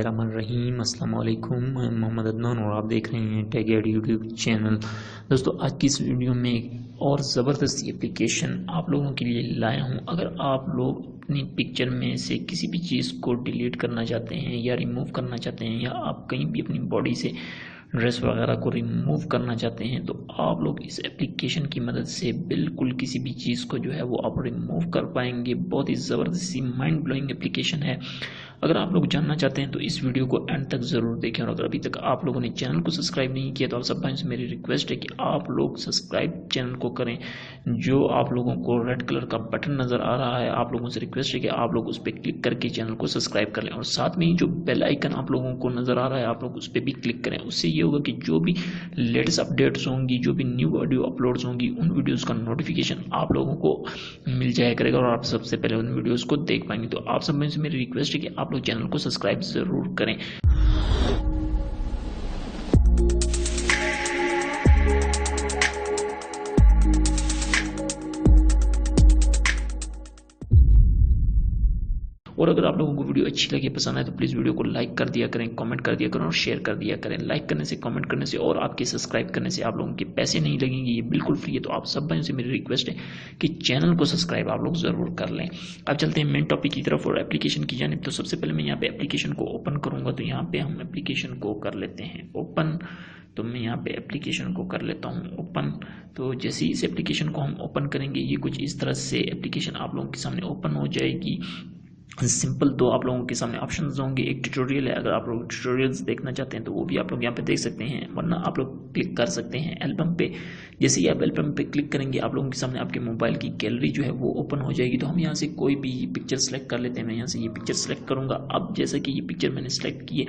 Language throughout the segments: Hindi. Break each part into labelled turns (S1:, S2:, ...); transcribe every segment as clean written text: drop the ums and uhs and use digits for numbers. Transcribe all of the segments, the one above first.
S1: रहीम अस्सलाम वालेकुम। मैं मोहम्मद अदनान और आप देख रहे हैं टेक एड यूट्यूब चैनल। दोस्तों, आज की इस वीडियो में एक और ज़बरदस्त एप्लीकेशन आप लोगों के लिए लाया हूं। अगर आप लोग अपनी पिक्चर में से किसी भी चीज़ को डिलीट करना चाहते हैं या रिमूव करना चाहते हैं, या आप कहीं भी अपनी बॉडी से ड्रेस वगैरह को रिमूव करना चाहते हैं, तो आप लोग इस एप्लीकेशन की मदद से बिल्कुल किसी भी चीज़ को जो है वो आप रिमूव कर पाएंगे। बहुत ही ज़बरदस्त सी माइंड ब्लोइंग एप्लीकेशन है। अगर आप लोग जानना चाहते हैं तो इस वीडियो को एंड तक ज़रूर देखें, और अगर अभी तक आप लोगों ने चैनल को सब्सक्राइब नहीं किया तो आप सब भाइयों से मेरी रिक्वेस्ट है कि आप लोग सब्सक्राइब चैनल को करें। जो आप लोगों को रेड कलर का बटन नज़र आ रहा है, आप लोगों से रिक्वेस्ट है कि आप लोग उस पर क्लिक करके चैनल को सब्सक्राइब कर लें, और साथ में ही जो बेल आइकन आप लोगों को नज़र आ रहा है आप लोग उस पर भी क्लिक करें। उससे ये होगा कि जो भी लेटेस्ट अपडेट्स होंगी, जो भी न्यू ऑडियो अपलोड्स होंगी, उन वीडियोज़ का नोटिफिकेशन आप लोगों को मिल जाया करेगा और आप सबसे पहले उन वीडियोज़ को देख पाएंगे। तो आप सब से मेरी रिक्वेस्ट है कि आप लोग चैनल को सब्सक्राइब जरूर करें। और अगर आप लोगों को वीडियो अच्छी लगे, पसंद आए, तो प्लीज़ वीडियो को लाइक कर दिया करें, कमेंट कर दिया करें और शेयर कर दिया करें। लाइक करने से, कमेंट करने से और आपके सब्सक्राइब करने से आप लोगों के पैसे नहीं लगेंगे, ये बिल्कुल फ्री है। तो आप सब भाइयों से मेरी रिक्वेस्ट है कि चैनल को सब्सक्राइब आप लोग ज़रूर कर लें। अब चलते हैं मेन टॉपिक की तरफ और एप्लीकेशन की जानिब। तो सबसे पहले मैं यहाँ पे एप्लीकेशन को ओपन करूँगा। तो यहाँ पे हम एप्लीकेशन को कर लेते हैं ओपन। तो मैं यहाँ पे एप्लीकेशन को कर लेता हूँ ओपन। तो जैसे ही इस एप्लीकेशन को हम ओपन करेंगे, ये कुछ इस तरह से एप्लीकेशन आप लोगों के सामने ओपन हो जाएगी। सिंपल दो आप लोगों के सामने ऑप्शंस होंगे। एक ट्यूटोरियल है, अगर आप लोग ट्यूटोरियल्स देखना चाहते हैं तो वो भी आप लोग यहाँ पे देख सकते हैं, वरना आप लोग क्लिक कर सकते हैं एल्बम पे। जैसे ही आप एल्बम पे क्लिक करेंगे, आप लोगों के सामने आपके मोबाइल की गैलरी जो है वो ओपन हो जाएगी। तो हम यहाँ से कोई भी पिक्चर सेलेक्ट कर लेते हैं। मैं यहाँ से ये पिक्चर सेलेक्ट करूँगा। अब जैसा कि ये पिक्चर मैंने सेलेक्ट की है,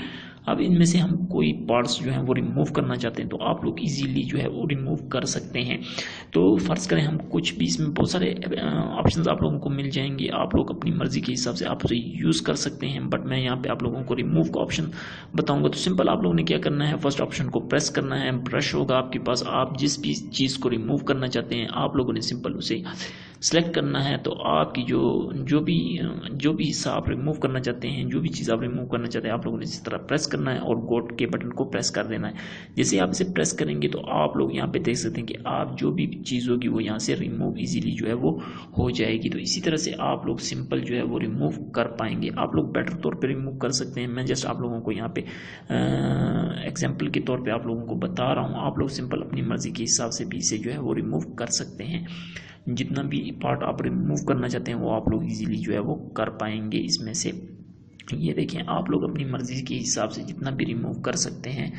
S1: अब इनमें से हम कोई पार्ट्स जो है वो रिमूव करना चाहते हैं तो आप लोग ईजीली जो है वो रिमूव कर सकते हैं। तो फर्ज करें हम कुछ भी, इसमें बहुत सारे ऑप्शंस आप लोगों को मिल जाएंगे, आप लोग अपनी मर्जी के हिसाब से आप उसे यूज़ कर सकते हैं। बट मैं यहाँ पे आप लोगों को रिमूव का ऑप्शन बताऊंगा। तो सिंपल आप लोगों ने क्या करना है, फर्स्ट ऑप्शन को प्रेस करना है। ब्रश होगा आपके पास, आप जिस भी चीज़ को रिमूव करना चाहते हैं आप लोगों ने सिंपल उसे सेलेक्ट करना है। तो आपकी जो भी हिस्सा आप रिमूव करना चाहते हैं, जो भी चीज़ आप रिमूव करना चाहते हैं, आप लोगों ने इस तरह प्रेस करना है और गो के बटन को प्रेस कर देना है। जैसे आप इसे प्रेस करेंगे तो आप लोग यहाँ पे देख सकते हैं कि आप जो भी चीज़ होगी वो यहाँ से रिमूव इजीली जो है वो हो जाएगी। तो इसी तरह से आप लोग सिंपल जो है वो रिमूव कर पाएंगे। आप लोग बेटर तौर पे रिमूव कर सकते हैं। मैं जस्ट आप लोगों को यहाँ पे एग्जाम्पल के तौर पे आप लोगों को बता रहा हूँ। आप लोग सिंपल अपनी मर्जी के हिसाब से भी इसे जो है वो रिमूव कर सकते हैं। जितना भी पार्ट आप रिमूव करना चाहते हैं वो आप लोग इजीली जो है वो कर पाएंगे इसमें से। ये देखें, आप लोग अपनी मर्जी के हिसाब से जितना भी रिमूव कर सकते हैं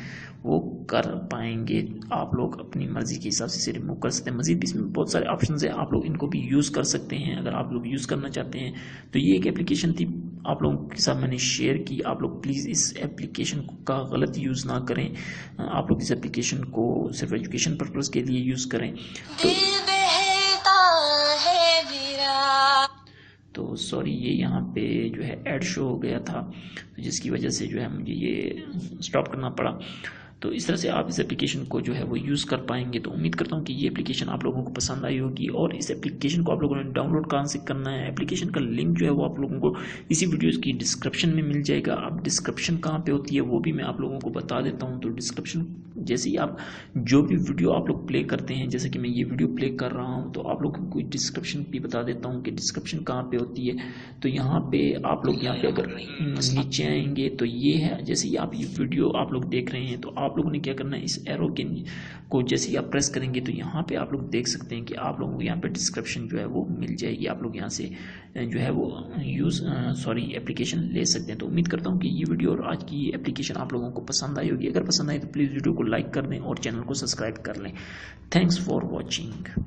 S1: वो कर पाएंगे। आप लोग अपनी मर्जी के हिसाब से इसे रिमूव कर सकते हैं। मजीद भी इसमें बहुत सारे ऑप्शंस हैं, आप लोग इनको भी यूज़ कर सकते हैं अगर आप लोग यूज़ करना चाहते हैं। तो ये एक एप्लीकेशन थी आप लोगों के साथ मैंने शेयर की। आप लोग प्लीज़ इस एप्लीकेशन का गलत यूज़ ना करें। आप लोग इस एप्लीकेशन को सिर्फ एजुकेशन पर्पज़ के लिए यूज़ करें। तो सॉरी, ये यहाँ पे जो है ऐड शो हो गया था, तो जिसकी वजह से जो है मुझे ये स्टॉप करना पड़ा। तो इस तरह से आप इस एप्लीकेशन को जो है वो यूज़ कर पाएंगे। तो उम्मीद करता हूँ कि ये एप्लीकेशन आप लोगों को पसंद आई होगी। और इस एप्लीकेशन को आप लोगों ने डाउनलोड कहाँ से करना है, एप्लीकेशन का लिंक जो है वो आप लोगों को इसी वीडियोज़ की डिस्क्रिप्शन में मिल जाएगा। अब डिस्क्रिप्शन कहाँ पे होती है वो भी मैं आप लोगों को बता देता हूँ। तो डिस्क्रिप्शन जैसे ही आप जो भी वीडियो आप लोग प्ले करते हैं, जैसे कि मैं ये वीडियो प्ले कर रहा हूँ, तो आप लोगों को डिस्क्रिप्शन भी बता देता हूँ कि डिस्क्रिप्शन कहाँ पे होती है। तो यहाँ पे आप लोग यहाँ पे अगर नीचे आएंगे तो ये है, जैसे ही आप ये वीडियो आप लोग देख रहे हैं तो आप लोगों ने क्या करना है, इस एरो के को जैसे ही आप प्रेस करेंगे तो यहाँ पे आप लोग देख सकते हैं कि आप लोगों को यहाँ पे डिस्क्रिप्शन जो है वो मिल जाएगी। आप लोग यहाँ से जो है वो एप्लीकेशन ले सकते हैं। तो उम्मीद करता हूँ कि ये वीडियो और आज की एप्लीकेशन आप लोगों को पसंद आई होगी। अगर पसंद आई तो प्लीज़ वीडियो को लाइक कर दें और चैनल को सब्सक्राइब कर लें। Thanks for watching.